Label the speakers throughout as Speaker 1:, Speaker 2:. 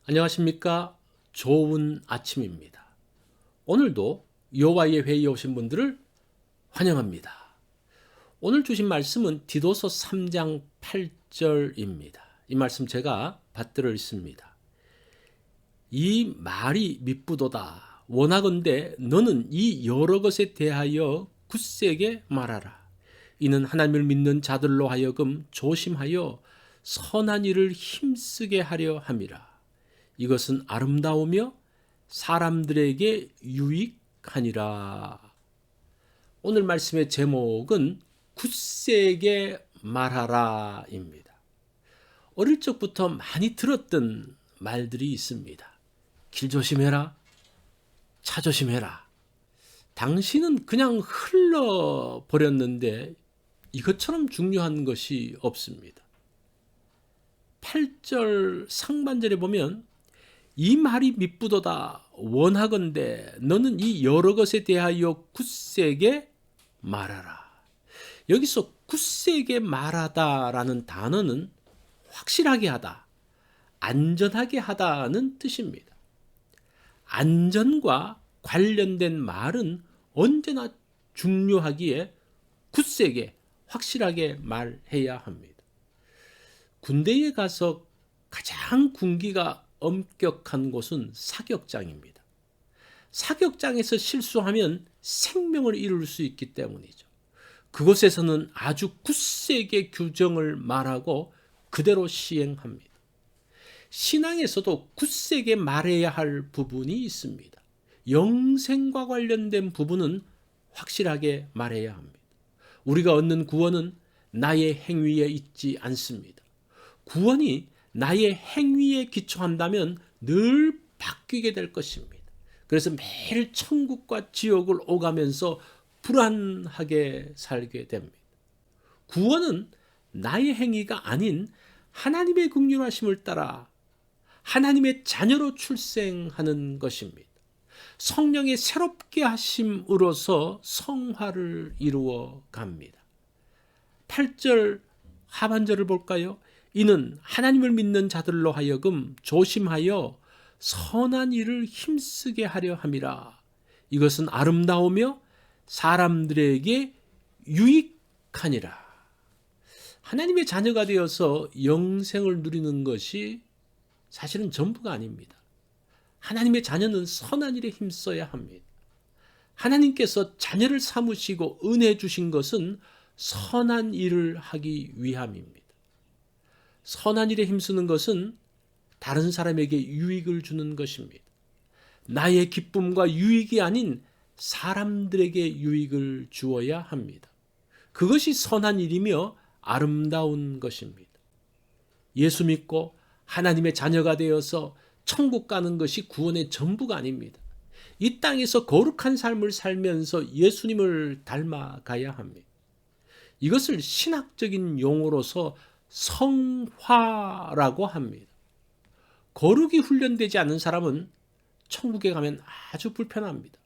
Speaker 1: 안녕하십니까? 좋은 아침입니다. 오늘도 여호와의 회의에 오신 분들을 환영합니다. 오늘 주신 말씀은 디도서 3장 8절입니다. 이 말씀 제가 받들어 있습니다. 이 말이 미쁘도다. 원하건대 너는 이 여러 것에 대하여 굳세게 말하라. 이는 하나님을 믿는 자들로 하여금 조심하여 선한 일을 힘쓰게 하려 함이라. 이것은 아름다우며 사람들에게 유익하니라. 오늘 말씀의 제목은 굳세게 말하라입니다. 어릴 적부터 많이 들었던 말들이 있습니다. 길 조심해라. 차 조심해라. 당신은 그냥 흘러버렸는데 이것처럼 중요한 것이 없습니다. 8절 상반절에 보면 이 말이 미쁘도다. 원하건대 너는 이 여러 것에 대하여 굳세게 말하라. 여기서 굳세게 말하다라는 단어는 확실하게 하다, 안전하게 하다는 뜻입니다. 안전과 관련된 말은 언제나 중요하기에 굳세게 확실하게 말해야 합니다. 군대에 가서 가장 군기가 엄격한 곳은 사격장입니다. 사격장에서 실수하면 생명을 잃을 수 있기 때문이죠. 그곳에서는 아주 굳세게 규정을 말하고 그대로 시행합니다. 신앙에서도 굳세게 말해야 할 부분이 있습니다. 영생과 관련된 부분은 확실하게 말해야 합니다. 우리가 얻는 구원은 나의 행위에 있지 않습니다. 구원이 나의 행위에 기초한다면 늘 바뀌게 될 것입니다. 그래서 매일 천국과 지옥을 오가면서 불안하게 살게 됩니다. 구원은 나의 행위가 아닌 하나님의 긍휼하심을 따라 하나님의 자녀로 출생하는 것입니다. 성령의 새롭게 하심으로써 성화를 이루어 갑니다. 8절 하반절을 볼까요? 이는 하나님을 믿는 자들로 하여금 조심하여 선한 일을 힘쓰게 하려 함이라. 이것은 아름다우며 사람들에게 유익하니라. 하나님의 자녀가 되어서 영생을 누리는 것이 사실은 전부가 아닙니다. 하나님의 자녀는 선한 일에 힘써야 합니다. 하나님께서 자녀를 삼으시고 은혜 주신 것은 선한 일을 하기 위함입니다. 선한 일에 힘쓰는 것은 다른 사람에게 유익을 주는 것입니다. 나의 기쁨과 유익이 아닌 사람들에게 유익을 주어야 합니다. 그것이 선한 일이며 아름다운 것입니다. 예수 믿고 하나님의 자녀가 되어서 천국 가는 것이 구원의 전부가 아닙니다. 이 땅에서 거룩한 삶을 살면서 예수님을 닮아가야 합니다. 이것을 신학적인 용어로서 성화라고 합니다. 거룩이 훈련되지 않은 사람은 천국에 가면 아주 불편합니다.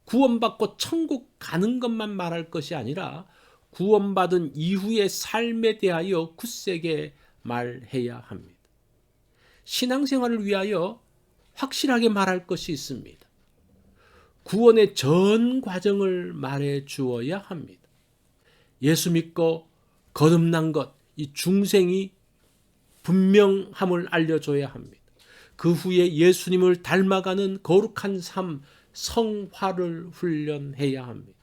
Speaker 1: 구원받고 천국 가는 것만 말할 것이 아니라 구원받은 이후의 삶에 대하여 굳세게 말해야 합니다. 신앙생활을 위하여 확실하게 말할 것이 있습니다. 구원의 전 과정을 말해 주어야 합니다. 예수 믿고 거듭난 것, 이 중생이 분명함을 알려줘야 합니다. 그 후에 예수님을 닮아가는 거룩한 삶, 성화를 훈련해야 합니다.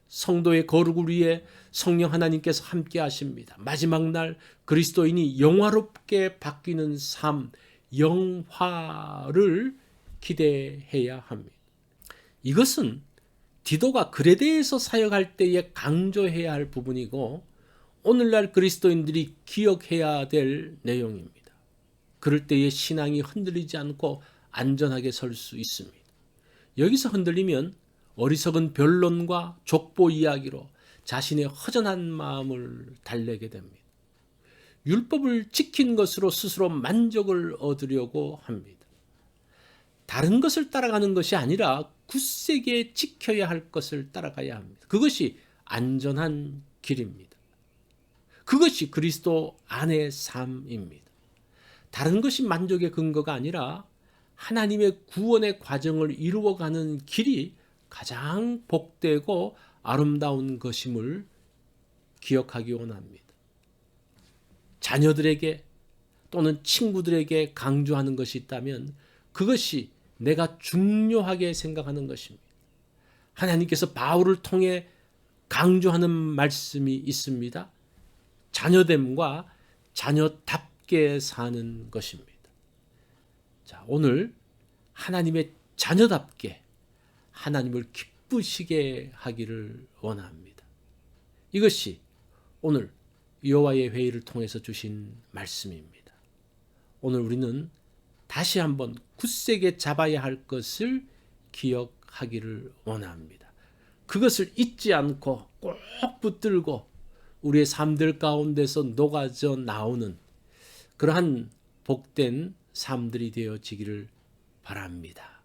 Speaker 1: 성도의 거룩을 위해 성령 하나님께서 함께 하십니다. 마지막 날 그리스도인이 영화롭게 바뀌는 삶, 영화를 기대해야 합니다. 이것은 디도가 그레데에서 사역할 때에 강조해야 할 부분이고 오늘날 그리스도인들이 기억해야 될 내용입니다. 그럴 때의 신앙이 흔들리지 않고 안전하게 설 수 있습니다. 여기서 흔들리면 어리석은 변론과 족보 이야기로 자신의 허전한 마음을 달래게 됩니다. 율법을 지킨 것으로 스스로 만족을 얻으려고 합니다. 다른 것을 따라가는 것이 아니라 굳세게 지켜야 할 것을 따라가야 합니다. 그것이 안전한 길입니다. 그것이 그리스도 안의 삶입니다. 다른 것이 만족의 근거가 아니라 하나님의 구원의 과정을 이루어가는 길이 가장 복되고 아름다운 것임을 기억하기 원합니다. 자녀들에게 또는 친구들에게 강조하는 것이 있다면 그것이 내가 중요하게 생각하는 것입니다. 하나님께서 바울을 통해 강조하는 말씀이 있습니다. 자녀됨과 자녀답게 사는 것입니다. 자, 오늘 하나님의 자녀답게 하나님을 기쁘시게 하기를 원합니다. 이것이 오늘 여호와의 회의를 통해서 주신 말씀입니다. 오늘 우리는 다시 한번 굳세게 잡아야 할 것을 기억하기를 원합니다. 그것을 잊지 않고 꼭 붙들고 우리의 삶들 가운데서 녹아져 나오는 그러한 복된 삶들이 되어지기를 바랍니다.